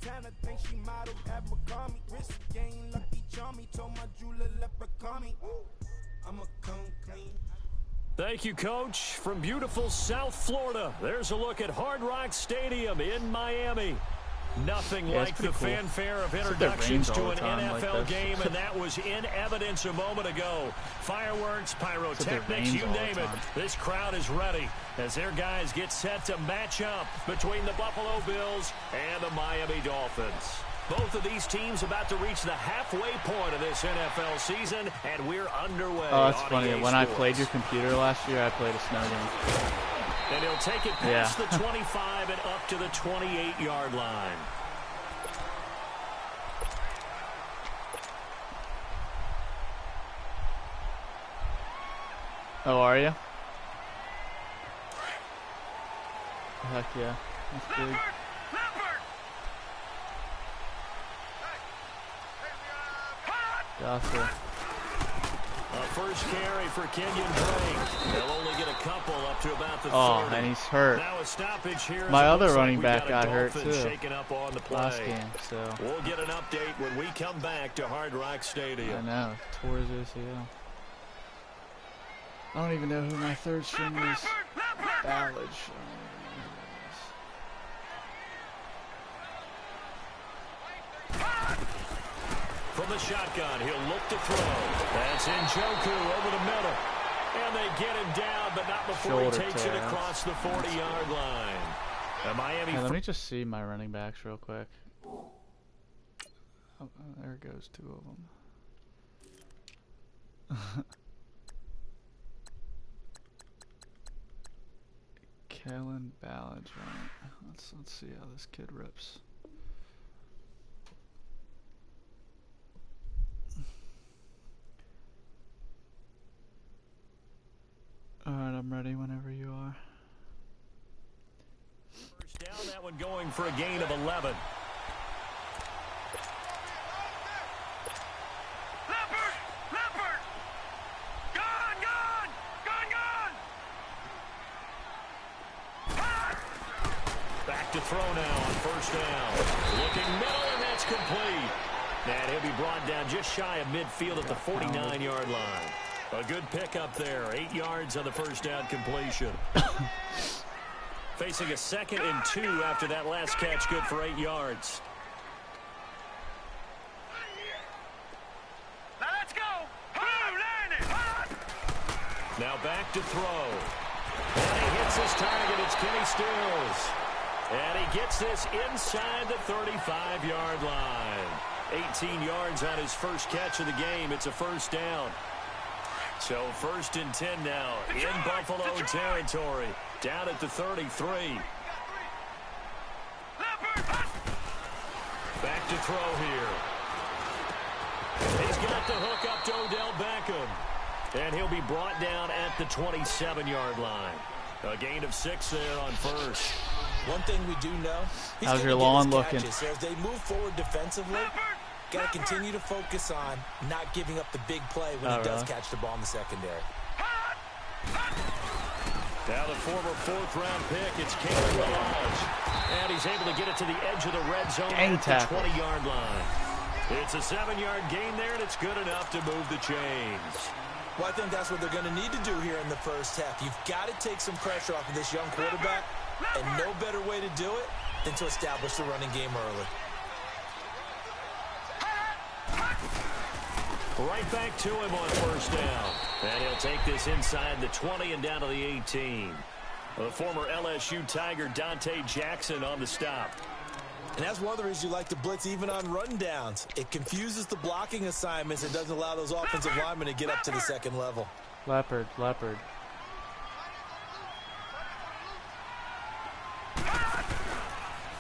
Montana, think she modeled at McCarmy. Wrist game, lucky charmy, told my jeweler leprechaun. I'm a come clean. Thank you, Coach. From beautiful South Florida, there's a look at Hard Rock Stadium in Miami. Nothing like the fanfare of introductions to an NFL game, and that was in evidence a moment ago. Fireworks, pyrotechnics, you name it. This crowd is ready as their guys get set to match up between the Buffalo Bills and the Miami Dolphins. Both of these teams about to reach the halfway point of this NFL season, and we're underway. Oh, that's funny. When I played your computer last year, I played a snow game. And he'll take it past the 25 and up to the 28-yard line. Oh, are you? Heck yeah. That's big. Gotcha. First carry for Kenyon Drake. They'll only get a couple up to about the 30. Oh, and he's hurt. Now a stoppage here. My other running back got hurt too. Shaken up on the play. Last game, so we'll get an update when we come back to Hard Rock Stadium. I know, tore his ACL. I don't even know who my third string is. Ballage. From the shotgun, he'll look to throw. That's Njoku over the middle. And they get him down, but not before he takes it across the 40-yard line. Miami. Hey, let me just see my running backs real quick. Oh, there goes two of them. Kalen Ballage, right? Let's see how this kid rips. Alright, I'm ready whenever you are. First down, that one going for a gain of 11. Leopard! Gone! Back to throw now on first down. Looking middle, and that's complete. And he'll be brought down just shy of midfield at the 49-yard line. A good pickup there. 8 yards on the first down completion. Facing a 2nd and 2 after that last catch, good for 8 yards. Let's go! Now back to throw. And he hits his target. It's Kenny Stills. And he gets this inside the 35-yard line. 18 yards on his first catch of the game. It's a first down. So 1st and 10 now in Buffalo territory. Down at the 33. Back to throw here. He's got the hook up to Odell Beckham. And he'll be brought down at the 27-yard line. A gain of 6 there on first. One thing we do know, how's your lawn looking? So as they move forward defensively, got to continue to focus on not giving up the big play when he does catch the ball in the secondary. Now the former 4th-round pick, it's Kalen Ballage. And he's able to get it to the edge of the red zone at the 20-yard line. It's a 7-yard gain there, and it's good enough to move the chains. Well, I think that's what they're going to need to do here in the first half. You've got to take some pressure off of this young quarterback, and no better way to do it than to establish the running game early. Right back to him on first down. And he'll take this inside the 20 and down to the 18. The former LSU Tiger Dante Jackson on the stop. And that's one of the reasons you like to blitz even on rundowns. It confuses the blocking assignments and doesn't allow those offensive linemen to get up to the second level. Leopard.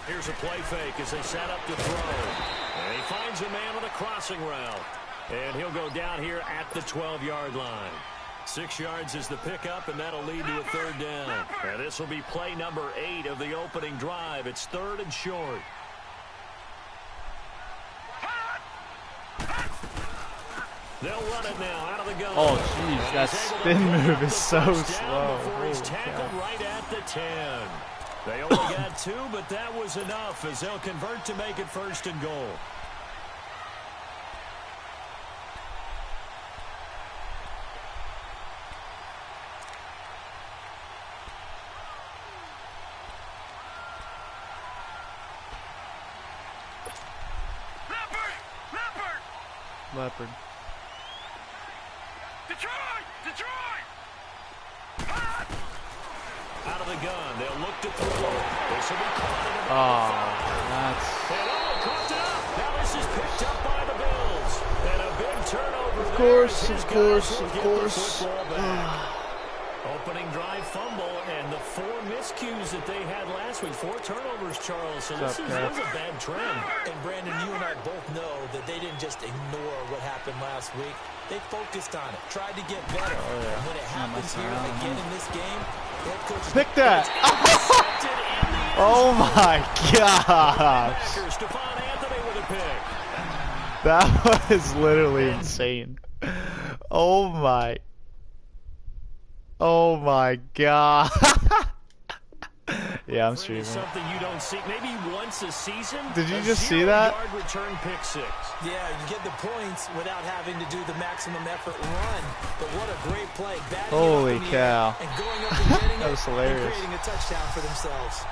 Here's a play fake as they set up to throw. And he finds a man on a crossing route. And he'll go down here at the 12-yard line. 6 yards is the pickup, and that'll lead to a 3rd down. And this will be play number 8 of the opening drive. It's 3rd and short. They'll run it now out of the gun. Oh, jeez, that spin move is so slow. Before he's tackled right at the 10. They only got 2, but that was enough as they'll convert to make it 1st and goal. Leopard. Detroit! Out of the gun, they'll look to throw. This will be caught in the that's... And crossed it up. Now this is picked up by the Bills. And a big turnover. Of course. Opening drive fumble and the 4 miscues that they had last week. 4 turnovers, Charles. So this is a bad trend. And Brandon, you and I both know that they didn't just ignore what happened last week. They focused on it, tried to get better. And when it happens here again in this game, head coach pick that. Oh my gosh. Stephon Anthony with a pick. That was literally insane. Oh my god. Yeah, I'm streaming. Something you don't see maybe once a season. Did you just see that? Yard return pick 6. Yeah, you get the points without having to do the maximum effort run. But what a great play. Holy cow. And going up and getting That was hilarious. and creating a touchdown for themselves.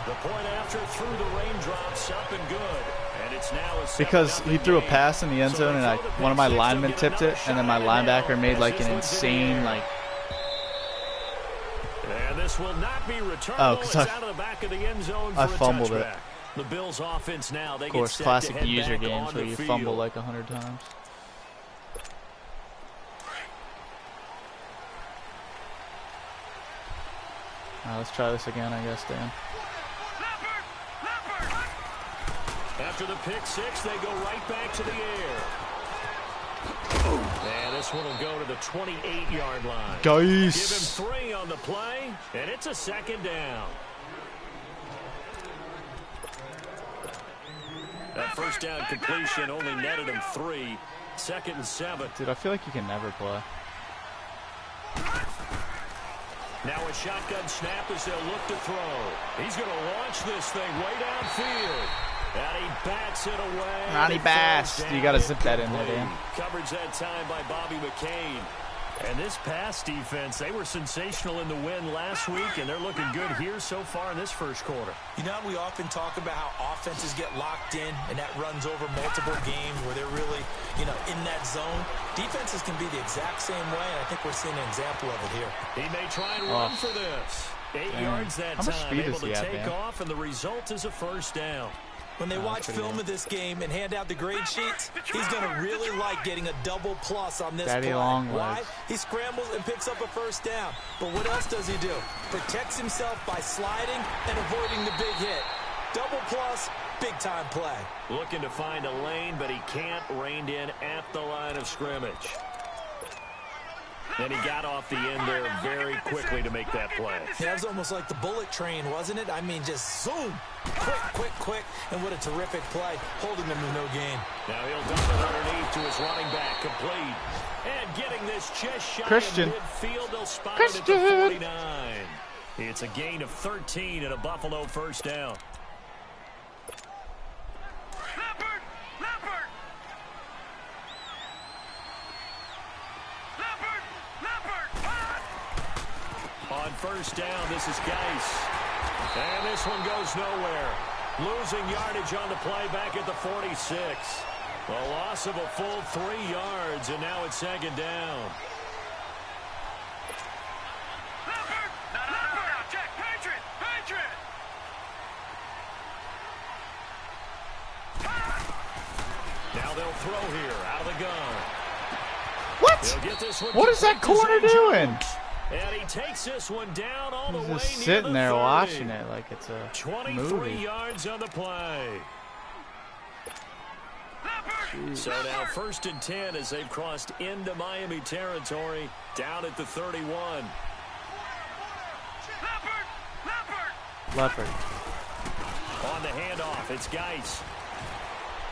The point after through the raindrops up and good. And it's now a because he threw a pass in the end zone and one of my linemen tipped it, and then my linebacker made like an insane like. And this will not be returned. Oh, because out of the back of the end zone I fumbled it. The Bills offense now. They of course, get classic to user games games where you fumble like 100 times. Let's try this again, I guess, Dan. After the pick 6, they go right back to the air. And this one will go to the 28-yard line. Guys. Give him 3 on the play, and it's a 2nd down. That first down completion only netted him 3. 2nd and 7. Dude, I feel like you can never play. Now a shotgun snap as they'll look to throw. He's going to launch this thing way downfield. And he bats it away. Ronnie Bass. You got to zip that in there, Dan. Coverage that time by Bobby McCain. And this pass defense, they were sensational in the win last week, and they're looking good here so far in this first quarter. You know, we often talk about how offenses get locked in, and that runs over multiple games where they're really, in that zone. Defenses can be the exact same way, and I think we're seeing an example of it here. He may try and run for this. 8 yards that time, able to take off, and the result is a first down. When they watch film of this game and hand out the grade sheets, he's going to really like getting a double plus on this play. Why? He scrambles and picks up a first down. But what else does he do? Protects himself by sliding and avoiding the big hit. Double plus, big-time play. Looking to find a lane, but he can't. Reined in at the line of scrimmage. And he got off the end there very quickly to make that play. Yeah, it was almost like the bullet train, wasn't it? I mean, just zoom. Quick. And what a terrific play, holding them to no gain. Now he'll dump it underneath to his running back, complete. And getting this just shy Christian. of midfield, they'll spot it at the 49. It's a gain of 13 and a Buffalo first down. On first down, this is Geis. And this one goes nowhere. Losing yardage on the play back at the 46. A loss of a full 3 yards, and now it's 2nd down. Now they'll throw here out of the gun. What? What is that corner doing? And he takes this one down all the way near the 30. Just sitting there watching it like it's a 23 yards on the play. Jeez. So now 1st and 10 as they've crossed into Miami territory, down at the 31. Leopard. On the handoff, it's Geis.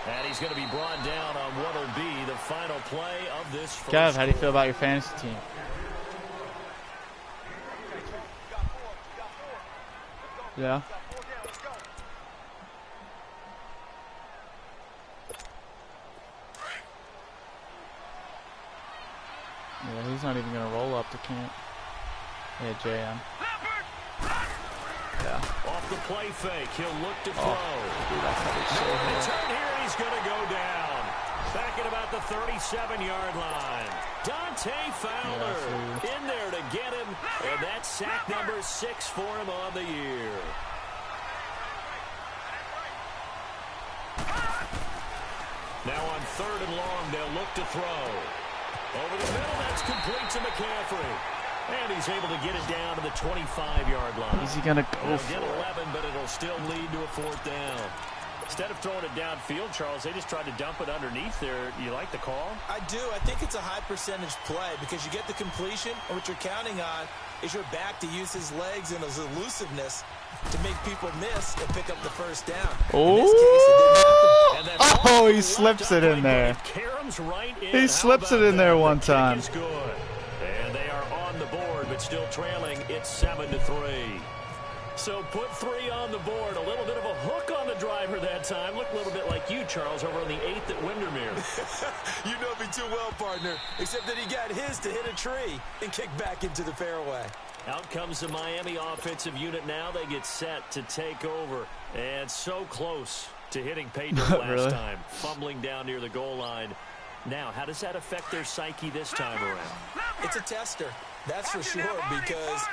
And he's going to be brought down on what will be the final play of this first Kev, how do you feel about your fantasy team? Yeah. Yeah, he's not even going to roll up to Kent. Yeah, JM. Yeah. Off the play fake, he'll look to throw. Dude, that's how they show him. Return here, he's going to go down. Back at about the 37-yard line. Dante Fowler in there to get him. And that's sack number 6 for him on the year. Now on 3rd and long, they'll look to throw. Over the middle, that's complete to McCaffrey. And he's able to get it down to the 25-yard line. Is he going to go for it? 11, but it'll still lead to a 4th down. Instead of throwing it downfield, Charles, they just tried to dump it underneath there. You like the call? I do. I think it's a high percentage play because you get the completion, and what you're counting on is your back to use his legs and his elusiveness to make people miss and pick up the 1st down. Oh, in this case, it didn't happen. Oh, he slips it in there. He slips it in there one time. And they are on the board, but still trailing. It's 7-3. So put 3 on the board. A little bit of a hook on the driver that time. Looked a little bit like you, Charles, over on the 8th at Windermere. You know me too well, partner. Except that he got his to hit a tree and kick back into the fairway. Out comes the Miami offensive unit now. They get set to take over. And so close to hitting pay dirt last time. Fumbling down near the goal line. Now, how does that affect their psyche this time around? It's a tester. That's for sure, because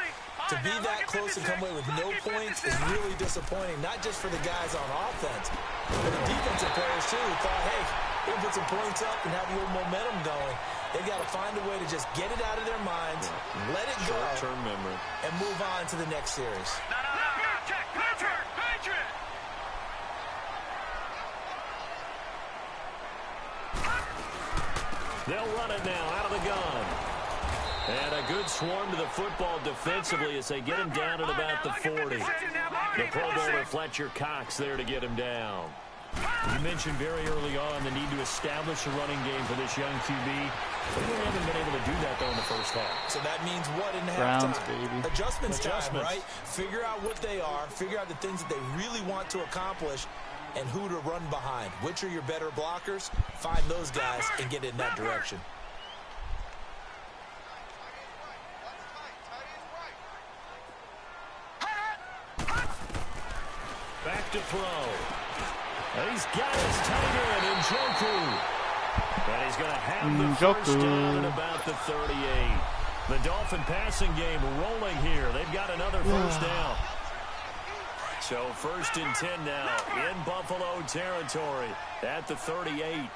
to be that close and come away with no points is really disappointing, not just for the guys on offense, but the defensive players, too, who thought, hey, we'll put some points up and have a little momentum going. They've got to find a way to just get it out of their minds, let it go, short-term memory, and move on to the next series. They'll run it now out of the gun. And a good swarm to the football defensively as they get him down at about the 40. The Pro Bowler Fletcher Cox there to get him down. You mentioned very early on the need to establish a running game for this young QB. They haven't been able to do that, though, in the first half. So that means what in Browns, halftime? baby. Adjustments time, right? Figure out what they are, figure out the things that they really want to accomplish, and who to run behind. Which are your better blockers? Find those guys and get in that direction. Back to throw. And he's got his tight end, Njoku. And he's going to have the first down at about the 38. The Dolphin passing game rolling here. They've got another first down. So 1st and 10 now in Buffalo territory at the 38.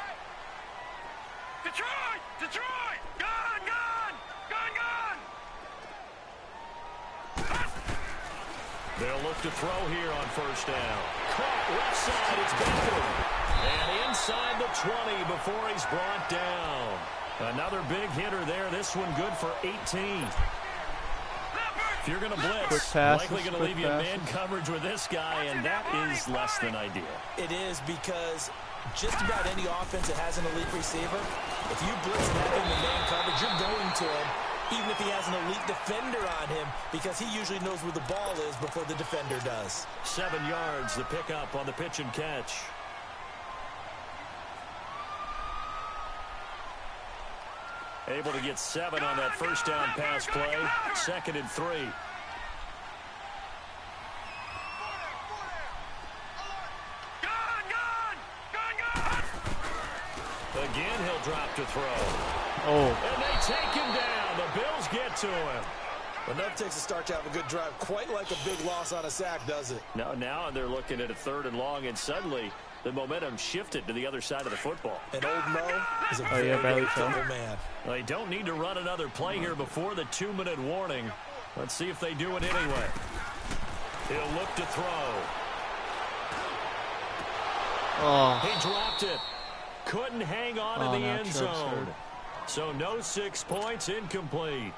Detroit! Detroit! Gone! Gone! Gone! Gone! They'll look to throw here on 1st down. Caught left side. It's Beckham. And inside the 20 before he's brought down. Another big hitter there. This one good for 18. If you're going to blitz, likely going to leave you in man coverage with this guy, and that is less than ideal. It is, because just about any offense that has an elite receiver, if you blitz and have him in man coverage, you're going to him, even if he has an elite defender on him, because he usually knows where the ball is before the defender does. 7 yards, the pickup on the pitch and catch. Able to get 7 on that first down pass play. 2nd and 3. Again, he'll drop to throw. Oh. And they take him down. The Bills get to him. Enough takes a start to have a good drive. Quite like a big loss on a sack, does it? No, now they're looking at a 3rd and long, and suddenly the momentum shifted to the other side of the football. And old Mo is a very football man. They don't need to run another play here before the 2-minute warning. Let's see if they do it anyway. He'll look to throw. Oh. He dropped it. Couldn't hang on in the end zone. So no 6 points, incomplete.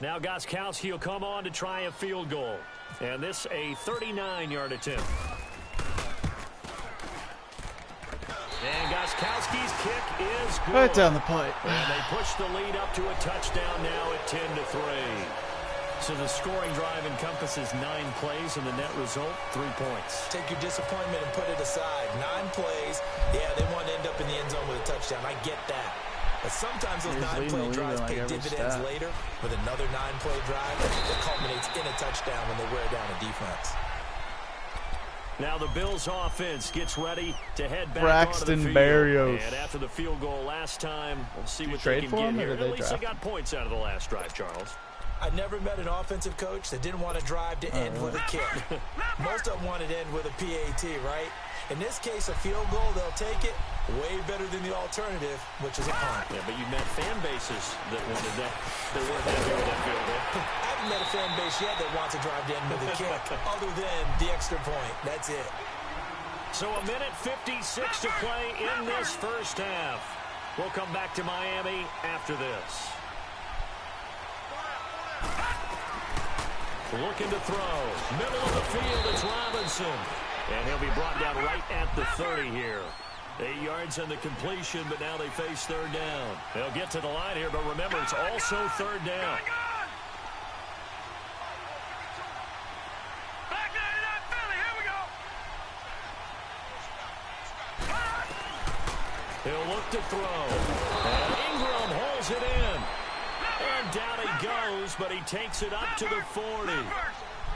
Now Gostkowski will come on to try a field goal. And this a 39-yard attempt. And Gostkowski's kick is good. Right down the pipe. And they push the lead up to a touchdown now at 10-3. So the scoring drive encompasses 9 plays, and the net result, 3 points. Take your disappointment and put it aside. 9 plays. Yeah, they want to end up in the end zone with a touchdown. I get that. But sometimes those 9-play drives pay dividends later with another 9-play drive that culminates in a touchdown when they wear down a defense. Now the Bills offense gets ready to head back Braxton onto the field. Berrios. And after the field goal last time, we'll see what they can can get get here. At least they got points out of the last drive, Charles. I never met an offensive coach that didn't want to drive to end with a kick. Most of them wanted to end with a PAT, right? In this case, a field goal, they'll take it way better than the alternative, which is a punt. Yeah, but you met fan bases that wanted that. They weren't happy with that field goal. I haven't met a fan base yet that wants to drive to end with a kick, other than the extra point. That's it. So a minute 56 to play in this first half. We'll come back to Miami after this. Looking to throw. Middle of the field, it's Robinson. And he'll be brought down right at the 30 here. 8 yards on the completion, but now they face third down. They'll get to the line here, but remember, it's also third down. He'll look to throw. And Ingram holds it in. And down he goes, but he takes it up to the 40.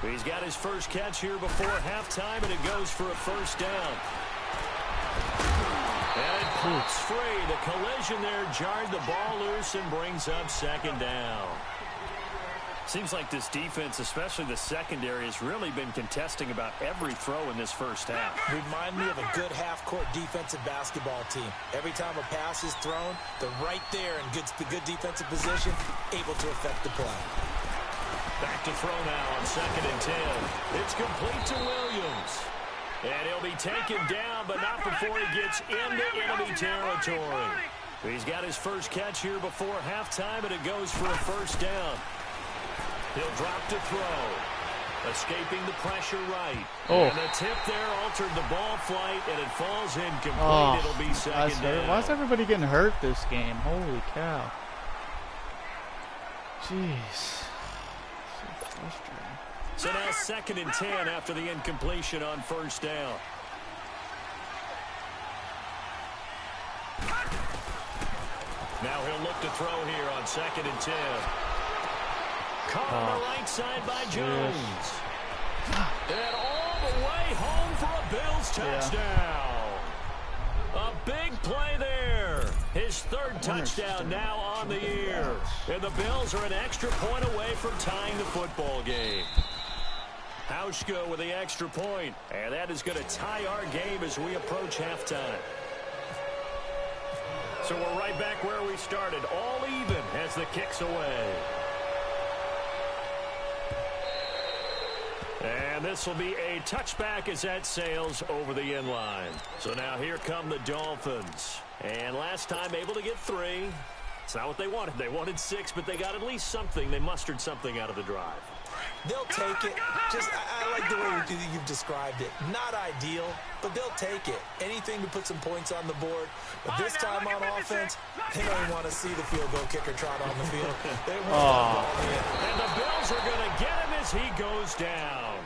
He's got his first catch here before halftime, and it goes for a first down. And it pops free. The collision there jarred the ball loose and brings up second down. Seems like this defense, especially the secondary, has really been contesting about every throw in this first half. Remind me of a good half-court defensive basketball team. Every time a pass is thrown, they're right there in good defensive position, able to affect the play. Back to throw now on 2nd and 10. It's complete to Williams. And he'll be taken down, but not before he gets into enemy territory. He's got his first catch here before halftime, and it goes for a first down. He'll drop to throw. Escaping the pressure right. Oh. And the tip there altered the ball flight, and it falls incomplete. Oh, it'll be second down. Why is everybody getting hurt this game? Holy cow. Jeez. So frustrating. So now 2nd and 10 after the incompletion on first down. Now he'll look to throw here on 2nd and 10. Caught on the right side by Jones. And all the way home for a Bills touchdown. A big play there. His 3rd touchdown now on the year. And the Bills are an extra point away from tying the football game. Hauschka with the extra point. And that is going to tie our game as we approach halftime. So we're right back where we started. All even as the kick's away. And this will be a touchback as that sails over the end line. So now here come the Dolphins. And last time able to get 3. It's not what they wanted. They wanted 6, but they got at least something. They mustered something out of the drive. They'll take it. I like the way you've described it. Not ideal, but they'll take it. Anything to put some points on the board. But this time on offense, they don't even want to see the field goal kicker trot on the field. They want the ball in. And the Bills are going to get him as he goes down.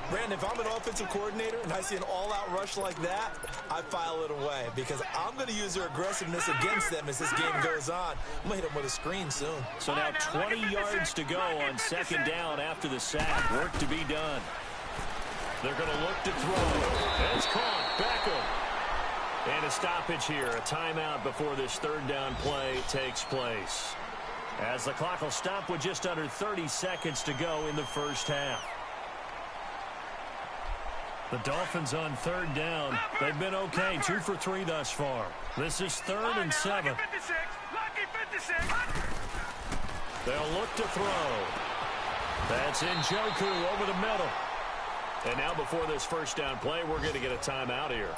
Brandon, if I'm an offensive coordinator and I see an all-out rush like that, I file it away because I'm going to use their aggressiveness against them as this game goes on. I'm going to hit them with a screen soon. So now 20 yards to go on 2nd down after the sack. Work to be done. They're going to look to throw. It's caught. Beckham. And a stoppage here. A timeout before this 3rd down play takes place. As the clock will stop with just under 30 seconds to go in the first half. The Dolphins on 3rd down. They've been okay. 2 for 3 thus far. This is 3rd and 7. They'll look to throw. That's Njoku over the middle. And now before this first down play, we're going to get a timeout here.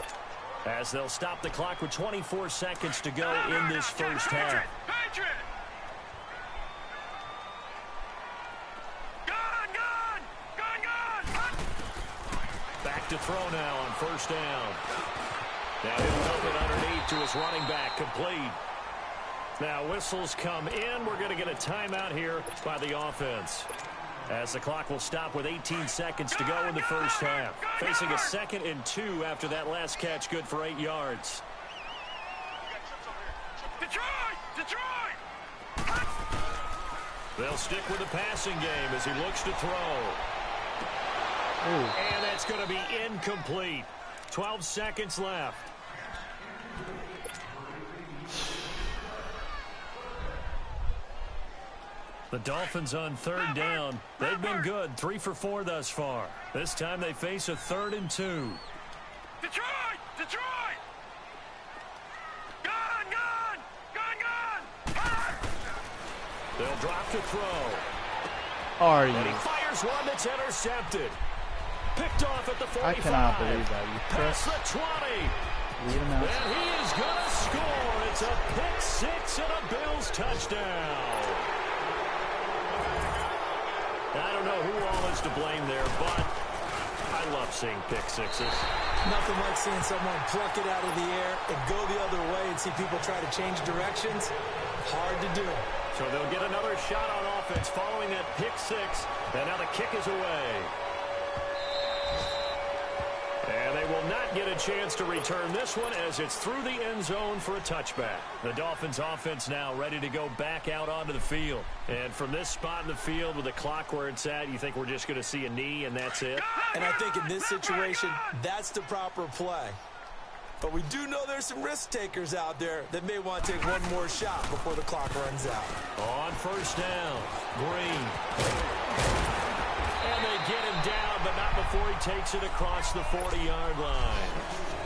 As they'll stop the clock with 24 seconds to go in this first half. Back to throw now on 1st down. Now he'll dump it underneath to his running back, complete. Now whistles come in. We're going to get a timeout here by the offense, as the clock will stop with 18 seconds to go in the first half. Facing a 2nd and 2 after that last catch, good for 8 yards. Detroit! They'll stick with the passing game as he looks to throw. Ooh. And that's going to be incomplete. 12 seconds left. The Dolphins on 3rd down. They've been good, 3 for 4 thus far. This time they face a 3rd and 2. Detroit! Detroit! Gun! Gun! Gun! Gun! They'll drop to throw. Are And he you? fires one that's intercepted. Picked off at the 45. I cannot believe that. You Past press. the 20. Lead him out. And he is going to score. It's a pick 6 and a Bills touchdown. I don't know who all is to blame there, but I love seeing pick sixes. Nothing like seeing someone pluck it out of the air and go the other way and see people try to change directions. Hard to do. So they'll get another shot on offense following that pick 6. And now the kick is away. And they will not get a chance to return this one as it's through the end zone for a touchback. The Dolphins offense now ready to go back out onto the field. And from this spot in the field with the clock where it's at, you think we're just going to see a knee and that's it? And I think in this situation, that's the proper play. But we do know there's some risk takers out there that may want to take one more shot before the clock runs out. On 1st down, Green. And they get him down, but not before he takes it across the 40-yard line.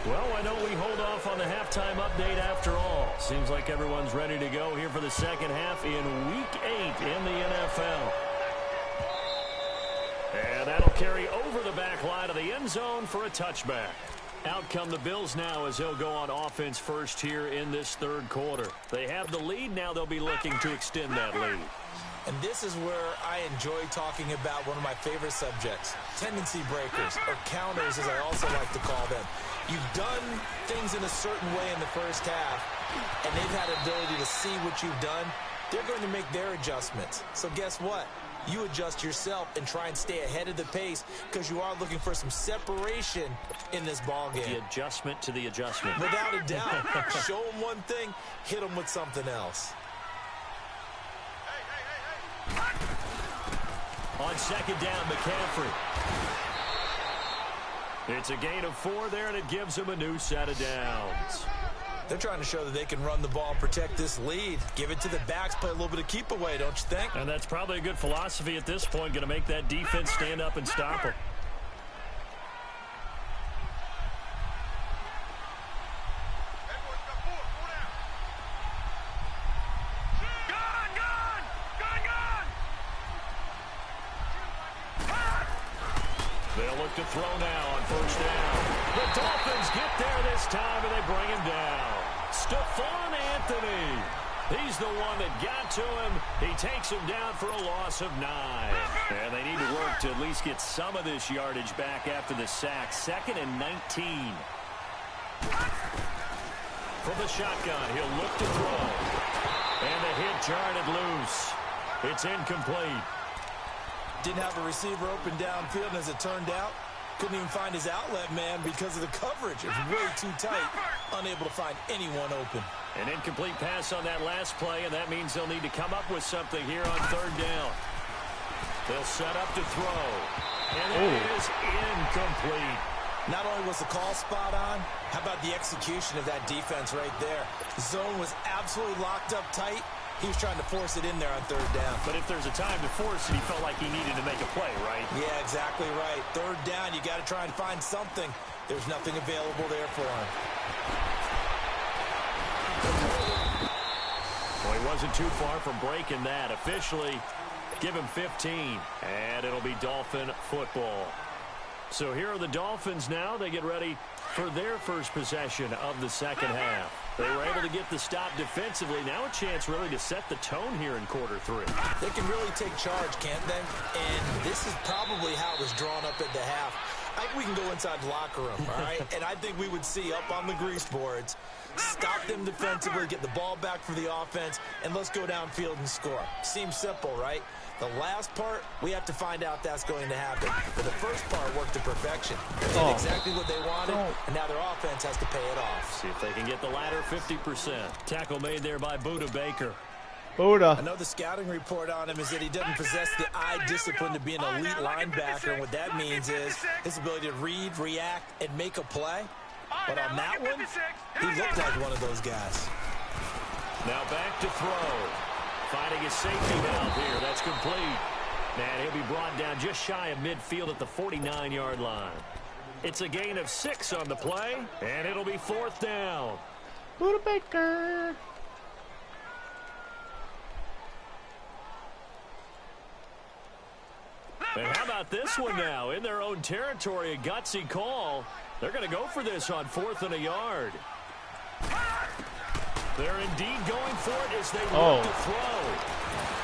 Well, why don't we hold off on the halftime update after all? Seems like everyone's ready to go here for the second half in Week 8 in the NFL. And that'll carry over the back line of the end zone for a touchback. Out come the Bills now as they'll go on offense first here in this 3rd quarter. They have the lead. Now they'll be looking to extend that lead. And this is where I enjoy talking about one of my favorite subjects, tendency breakers, or counters as I also like to call them. You've done things in a certain way in the first half, and they've had the ability to see what you've done. They're going to make their adjustments. So guess what? You adjust yourself and try and stay ahead of the pace because you are looking for some separation in this ball game. The adjustment to the adjustment. Without a doubt. Show them one thing, hit them with something else. On 2nd down, McCaffrey. It's a gain of 4 there, and it gives him a new set of downs. They're trying to show that they can run the ball and protect this lead. Give it to the backs, play a little bit of keep away, don't you think? And that's probably a good philosophy at this point, going to make that defense stand up and stop them. They'll look to throw now on 1st down. The Dolphins get there this time, and they bring him down. Stephon Anthony. He's the one that got to him. He takes him down for a loss of 9. And they need to work to at least get some of this yardage back after the sack. 2nd and 19. From the shotgun, he'll look to throw. And the hit jarred it loose. It's incomplete. Didn't have a receiver open downfield, and as it turned out, couldn't even find his outlet man because of the coverage. It was way too tight, unable to find anyone open. An incomplete pass on that last play, and that means they'll need to come up with something here on 3rd down. They'll set up to throw, and it is incomplete. Not only was the call spot on, how about the execution of that defense right there? The zone was absolutely locked up tight. He was trying to force it in there on 3rd down. But if there's a time to force it, he felt like he needed to make a play, right? Yeah, exactly right. 3rd down, you got to try and find something. There's nothing available there for him. Well, he wasn't too far from breaking that. Officially, give him 15, and it'll be Dolphin football. So here are the Dolphins now. They get ready for their first possession of the second half. They were able to get the stop defensively. Now a chance really to set the tone here in quarter 3. They can really take charge, can't they? And this is probably how it was drawn up at the half. I think we can go inside the locker room, all right? And I think we would see up on the grease boards, stop them defensively, get the ball back for the offense, and let's go downfield and score. Seems simple, right? The last part, we have to find out that's going to happen. But the first part worked to perfection. They did exactly what they wanted, and now their offense has to pay it off. See if they can get the latter 50%. Tackle made there by Budda Baker. Budda. I know the scouting report on him is that he doesn't possess the eye discipline to be an elite linebacker, and what that means is his ability to read, react, and make a play. But on that one, he looked like one of those guys. Now back to throw. Finding his safety valve here. That's complete. And he'll be brought down just shy of midfield at the 49-yard line. It's a gain of 6 on the play, and it'll be 4th down. Budda Baker. And how about this one now? In their own territory, a gutsy call. They're going to go for this on 4th and a yard. They're indeed going for it as they look to throw.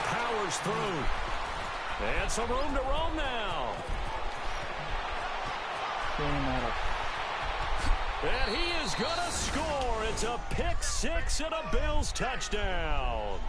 Powers through. And some room to roam now. And he is going to score. It's a pick 6 and a Bills touchdown.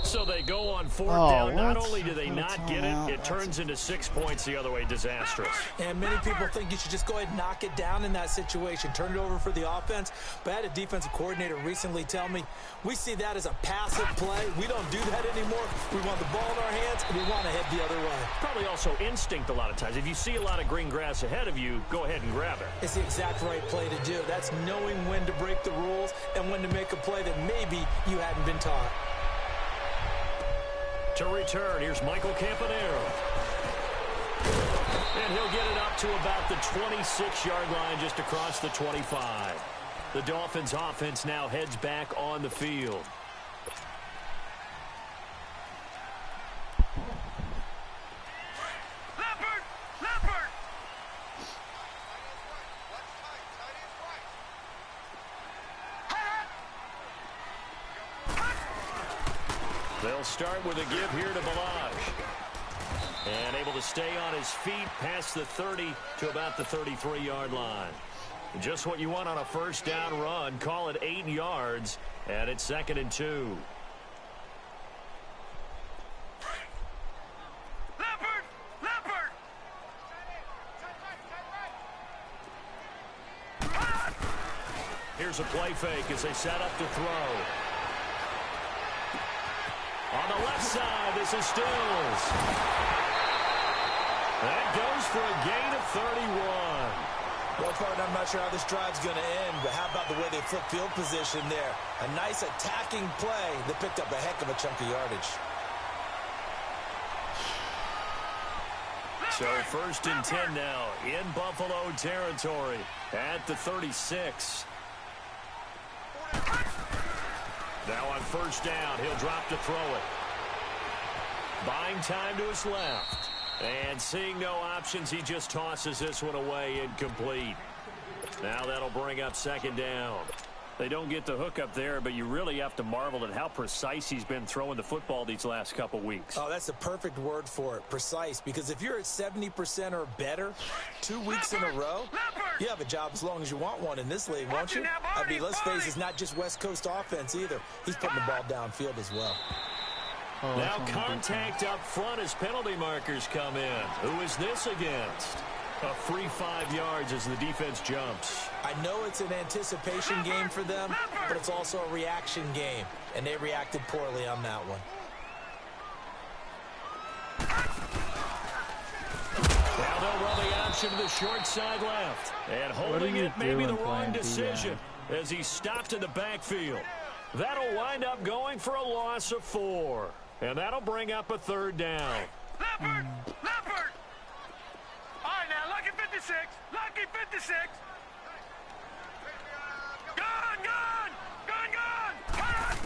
So they go on 4th down. Not only do they not get it, it turns into 6 points the other way. Disastrous. And many people think you should just go ahead and knock it down in that situation. Turn it over for the offense. But I had a defensive coordinator recently tell me, we see that as a passive play. We don't do that anymore. We want the ball in our hands, and we want to head the other way. Probably also instinct a lot of times. If you see a lot of green grass ahead of you, go ahead and grab it. It's the exact right play to do. That's knowing when to break the rules and when to make a play that maybe you hadn't been taught. To return, here's Michael Campanaro. And he'll get it up to about the 26-yard line, just across the 25. The Dolphins' offense now heads back on the field. They'll start with a give here to Ballage. And able to stay on his feet past the 30 to about the 33-yard line. Just what you want on a first down run. Call it 8 yards, and it's 2nd and 2. Here's a play fake as they set up to throw. On the left side, this is Stills. That goes for a gain of 31. Well, partner, I'm not sure how this drive's going to end, but how about the way they flip field position there? A nice attacking play that picked up a heck of a chunk of yardage. So 1st and 10 now in Buffalo territory at the 36. Now on 1st down, he'll drop to throw it. Buying time to his left. And seeing no options, he just tosses this one away, incomplete. Now that'll bring up 2nd down. They don't get the hook up there, but you really have to marvel at how precise he's been throwing the football these last couple weeks. Oh, that's the perfect word for it, precise. Because if you're at 70% or better 2 weeks in a row, you have a job as long as you want one in this league, won't you? I mean, let's face it, it's not just West Coast offense either. He's putting the ball downfield as well. Now contact up front as penalty markers come in. Who is this against? A free 5 yards as the defense jumps. I know it's an anticipation game for them, but it's also a reaction game, and they reacted poorly on that one. Now they'll run the option to the short side left. And holding it may be the wrong decision as he's stopped in the backfield. That'll wind up going for a loss of 4. And that'll bring up a 3rd down. Leopard! Leopard! All right, now, lucky 56. Lucky 56. Gone, gone! Gone, gone!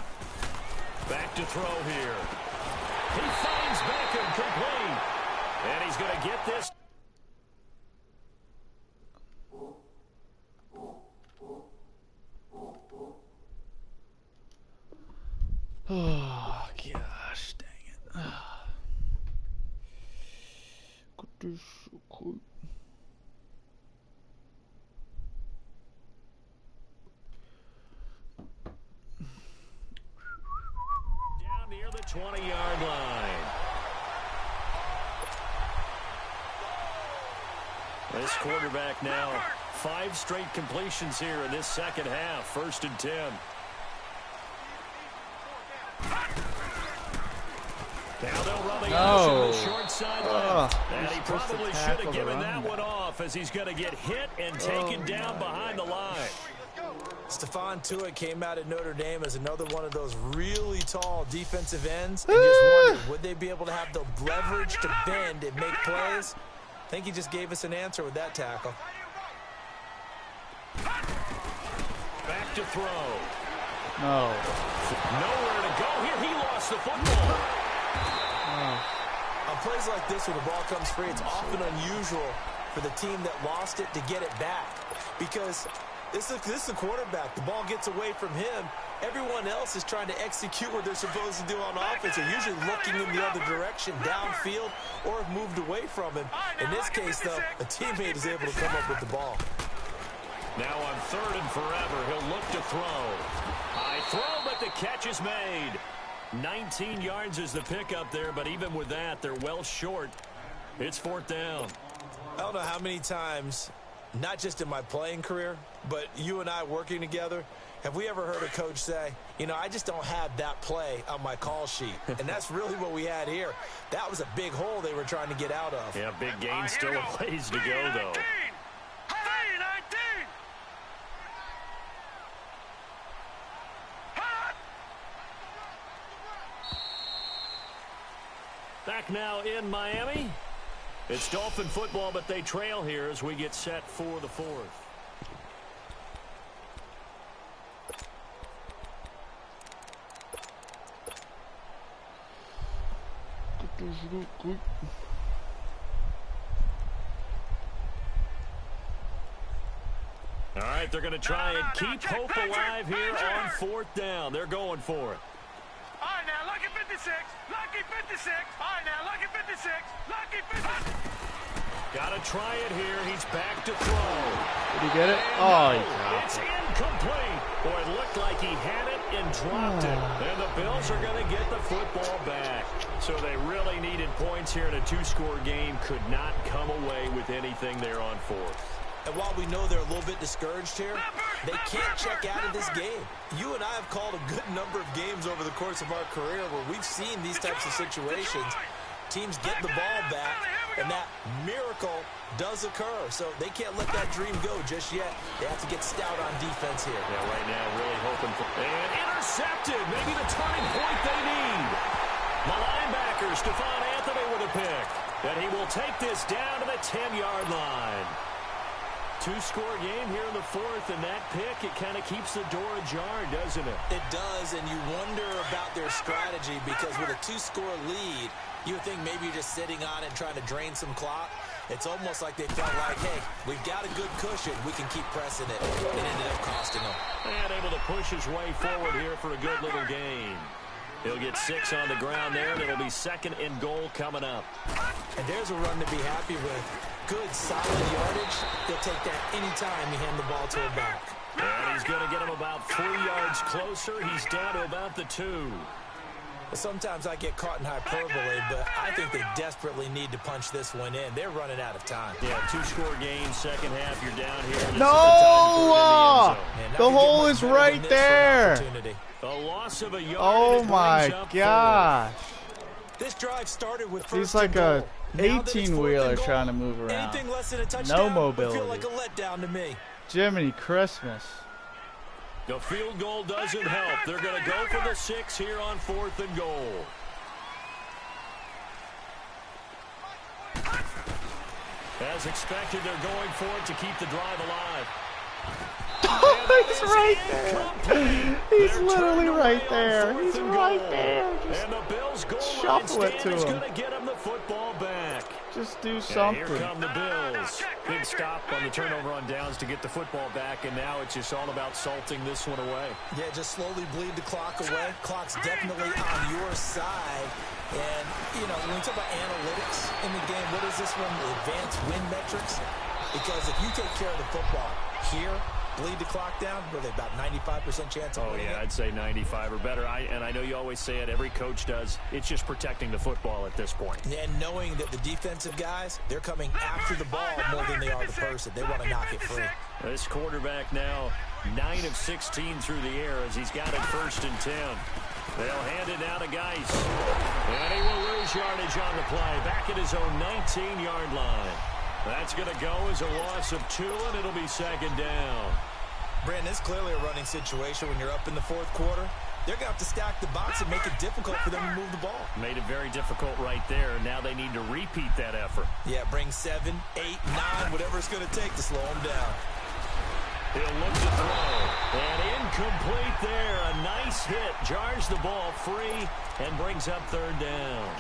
Back to throw here. He finds Beckham complete. And he's going to get this. Oh, gosh, dang it. is so cool. Down near the 20-yard line. This quarterback now 5 straight completions here in this second half. 1st and 10. Now they'll run the option to the short sideline. And he probably should have given that one off as he's going to get hit and taken down behind the line. Stephon Tuitt came out at Notre Dame as another one of those really tall defensive ends. And just wondered, would they be able to have the leverage to bend and make plays? I think he just gave us an answer with that tackle. Back to throw. No. Nowhere to go here. He lost the football. On plays like this where the ball comes free, it's often unusual for the team that lost it to get it back. Because this is the quarterback. The ball gets away from him. Everyone else is trying to execute what they're supposed to do on offense. They're usually looking in the other direction, downfield, or have moved away from him. In this case, though, a teammate is able to come up with the ball. Now on 3rd and forever, he'll look to throw. High throw, but the catch is made. 19 yards is the pickup there, but even with that, they're well short. It's 4th down. I don't know how many times, not just in my playing career, but you and I working together, have we ever heard a coach say, you know, I just don't have that play on my call sheet? And that's really what we had here. That was a big hole they were trying to get out of. Yeah, big gain, still a ways to go, though. Back now in Miami. It's Dolphin football, but they trail here as we get set for the 4th. All right, they're going to try and keep hope alive here on 4th down. They're going for it. All right, now, lucky 56. Lucky 56. All right, now, lucky 56. Lucky 56. Got to try it here. He's back to throw. Did he get it? Oh, he dropped it's it. incomplete. Boy, it looked like he had it and dropped it. And the Bills are going to get the football back. So they really needed points here in a 2-score game. Could not come away with anything there on 4th. And while we know they're a little bit discouraged here, they can't check out of this game. You and I have called a good number of games over the course of our career where we've seen these types of situations. Teams get the ball back, and that miracle does occur. So they can't let that dream go just yet. They have to get stout on defense here. Yeah, right now really hoping for... And intercepted. Maybe the turning point they need. The linebacker, Stephon Anthony with a pick. And he will take this down to the 10-yard line. 2-score game here in the 4th, and that pick, it kind of keeps the door ajar, doesn't it? It does, and you wonder about their strategy because with a 2-score lead, you would think maybe you're just sitting on it and trying to drain some clock. It's almost like they felt like, hey, we've got a good cushion. We can keep pressing it. It ended up costing them. And able to push his way forward here for a good little gain. He'll get 6 on the ground there, and it'll be 2nd and goal coming up. And there's a run to be happy with. Good, solid yardage. They'll take that anytime you hand the ball to a back. And he's going to get him about 3 yards closer. He's down to about the 2. Sometimes I get caught in hyperbole, but I think they desperately need to punch this one in. They're running out of time. Yeah, 2-score game, second half, you're down here. This No! The hole is right there. A loss of a yard. Oh my gosh. This drive started with He's like a 18-wheeler trying to move around. Anything less than a touchdown No would feel mobility. like a letdown to me. Jiminy Christmas. The field goal doesn't help. They're going to go for the 6 here on 4th and goal. As expected, they're going for it to keep the drive alive. He's right there. He's literally right there. He's right there. And the Bills goal shuffle it to is him. going to get him the football back. Just do And something. here come the Bills. Big stop on the turnover on downs to get the football back, and now it's just all about salting this one away. Yeah, just slowly bleed the clock away. Clock's definitely on your side. And you know, when we talk about analytics in the game, what is this one? The advanced win metrics? Because if you take care of the football here, bleed the clock down, were they about 95% chance of winning it? I'd say 95 or better. And I know you always say it, every coach does. It's just protecting the football at this point. And knowing that the defensive guys, they're coming after the ball more than they are the person. They want to knock it free. This quarterback now 9 of 16 through the air as he's got it 1st and 10. They'll hand it now to Geis. And he will lose yardage on the play. Back at his own 19-yard line. That's going to go as a loss of 2, and it'll be 2nd down. Brandon, it's clearly a running situation when you're up in the 4th quarter. They're going to have to stack the box and make it difficult for them to move the ball. Made it very difficult right there. Now they need to repeat that effort. Yeah, bring 7, 8, 9, whatever it's going to take to slow them down. He'll look to throw. And incomplete there. A nice hit. Jars the ball free and brings up 3rd down.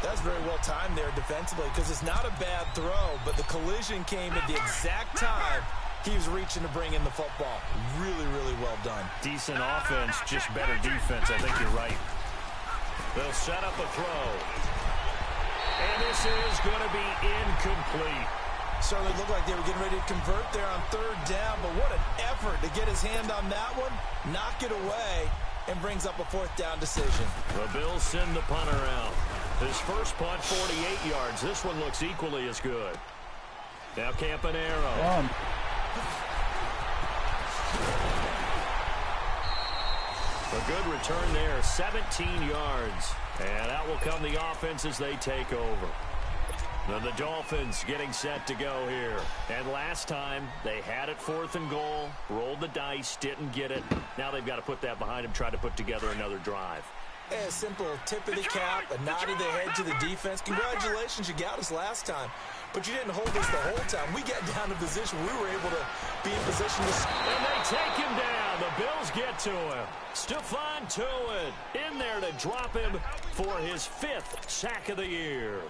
That's very well timed there defensively because it's not a bad throw, but the collision came at the exact time he was reaching to bring in the football. Really, really well done. Decent offense, just better defense. I think you're right. They'll set up a throw. And this is going to be incomplete. Certainly looked like they were getting ready to convert there on 3rd down, but what an effort to get his hand on that one, knock it away, and brings up a 4th down decision. The Bills send the punter out. His first punt, 48 yards. This one looks equally as good. Now Campanaro. A good return there, 17 yards. And out will come the offense as they take over. Now the Dolphins getting set to go here. And last time, they had it 4th and goal, rolled the dice, didn't get it. Now they've got to put that behind them, try to put together another drive. A simple tip of the cap, a nod of the head to the defense. Congratulations, you got us last time. But you didn't hold us the whole time. We got down to position. We were able to be in position to... And they take him down. The Bills get to him. Stephon Tuitt in there to drop him for his 5th sack of the year.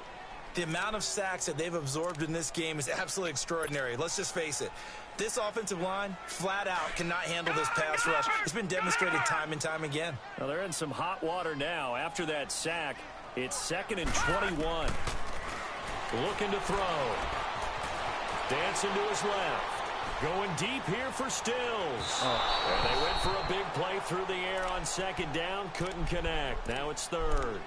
The amount of sacks that they've absorbed in this game is absolutely extraordinary. Let's just face it. This offensive line, flat out, cannot handle this pass rush. It's been demonstrated time and time again. Well, they're in some hot water now. After that sack, it's 2nd and 21. Looking to throw. Dancing to his left. Going deep here for Stills. And they went for a big play through the air on 2nd down. Couldn't connect. Now it's 3rd.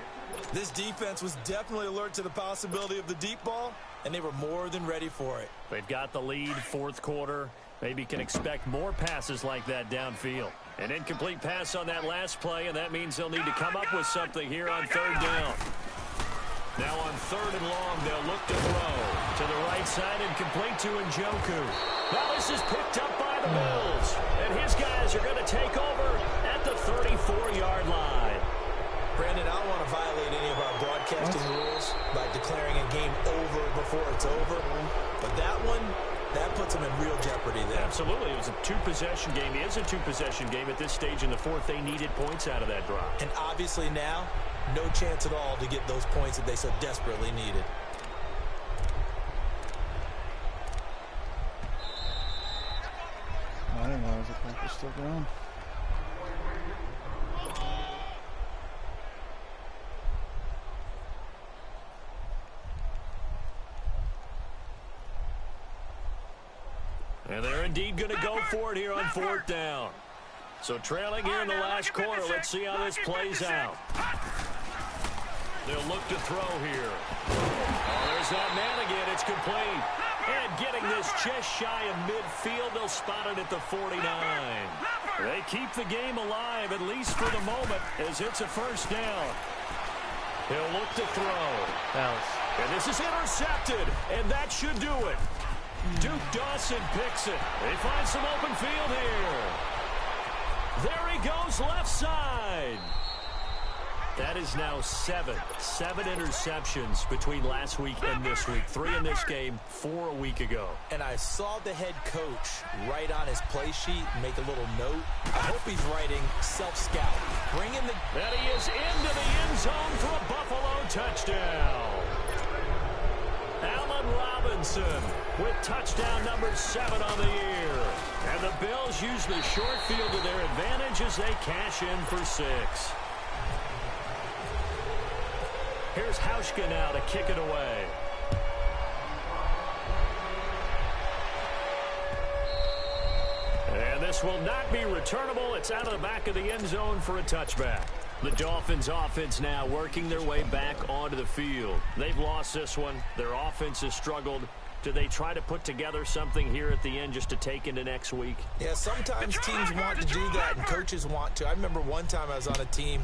This defense was definitely alert to the possibility of the deep ball, and they were more than ready for it. They've got the lead, 4th quarter. Maybe can expect more passes like that downfield. An incomplete pass on that last play, and that means they'll need to come up with something here on 3rd down. Now on 3rd and long, they'll look to throw. To the right side and complete to Njoku. Now this is picked up by the Bills. And his guys are going to take over at the 34-yard line. Brandon, I don't want to violate any of our broadcasting rules by declaring a game over before it's over. But that one, that puts them in real jeopardy there. Absolutely. It was a 2-possession game. It is a 2-possession game at this stage in the 4th. They needed points out of that drive. And obviously now, no chance at all to get those points that they so desperately needed. I didn't realize the clock was still going. And they're indeed going to go for it here on 4th down. So trailing here in the last quarter, let's see how this plays out. They'll look to throw here. Oh, there's that man again. It's complete. And getting this just shy of midfield, they'll spot it at the 49. They keep the game alive, at least for the moment, as it's a 1st down. He'll look to throw. And this is intercepted, and that should do it. Duke Dawson picks it. They find some open field here. There he goes, left side. That is now 7 interceptions between last week and this week. 3 in this game, 4 a week ago. And I saw the head coach write on his play sheet and make a little note. I hope he's writing self-scout. Bring in the... And he is into the end zone for a Buffalo touchdown. Allen Robinson with touchdown number 7 on the year. And the Bills use the short field to their advantage as they cash in for 6. Here's Hauschka now to kick it away. And this will not be returnable. It's out of the back of the end zone for a touchback. The Dolphins offense now working their way back onto the field. They've lost this one. Their offense has struggled. Do they try to put together something here at the end just to take into next week? Yeah, sometimes teams want to do that and coaches want to. I remember one time I was on a team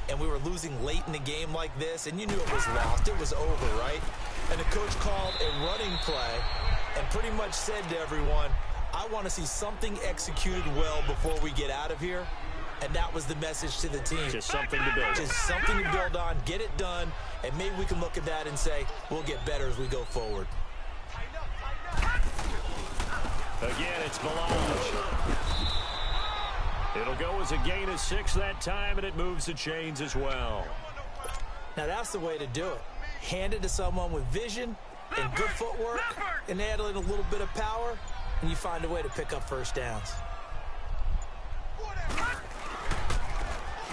and we were losing late in the game like this, and you knew it was lost. It was over, right? And the coach called a running play and pretty much said to everyone, I want to see something executed well before we get out of here. And that was the message to the team. Just something to build. Just something to build on, get it done, and maybe we can look at that and say, we'll get better as we go forward. Again, it's Balaj. It'll go as a gain of 6 that time, and it moves the chains as well. Now, that's the way to do it. Hand it to someone with vision and good footwork, and add in a little bit of power, and you find a way to pick up first downs.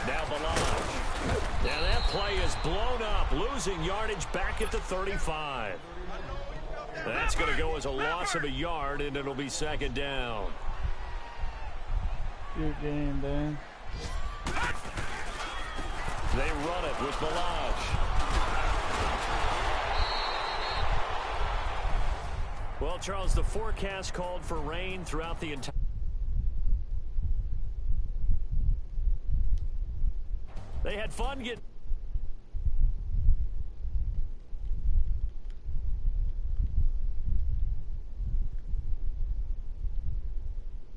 Now Balaj. Now that play is blown up, losing yardage back at the 35. That's going to go as a loss of a yard, and it'll be second down. Good game, Dan. They run it with Balaj. Well, Charles, the forecast called for rain throughout the entire... They had fun getting...